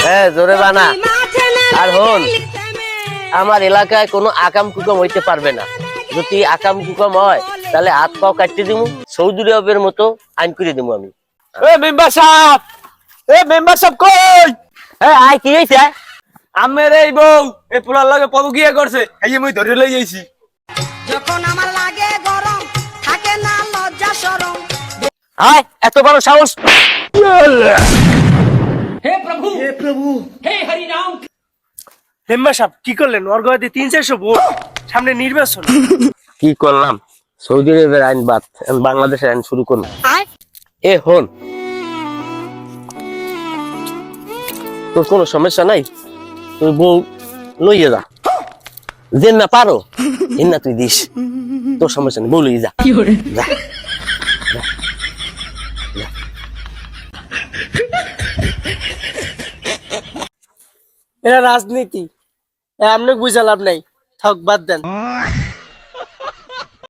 হ্যাঁ জোরে বানা। আর হন, আমার এলাকায় কোনো আকাম কুকাম হইতে পারবে না। যদি আকাম কুকাম হয় তাহলে হাত পাও কাটতে দিমু, সৌদি আরবের মতো আইন করে দিমু আমি। মেম্বার সাহেব, মেম্বার সাহেব কই? আয় কি হয়েছে? আমের এই বউ এই পোলার লগে পদু গিয়ে করছে, এই মুই ধরে লই যাইছি। যখন আমার লাগে গরম থাকে না লজ্জা শরম। আয় এত বড় সাহস! মেম্বার সাহেব কি করলেন? ওর গলাতে 300-400 ভোট, সামনে নির্বাচন। কি করলাম? সৌদি আরবের আইন বাদ, আমি বাংলাদেশের আইন শুরু করলাম। এ হন, তোর কোনো সমস্যা নাই, তুই বউ লইয়ে যা, যে না পারো এর না তুই দিস, তোর সমস্যা নেই, বউ লইয়ে যা। যা। এরা রাজনীতি, আপনি বুঝা লাভ নাই, থাক বাদ দেন।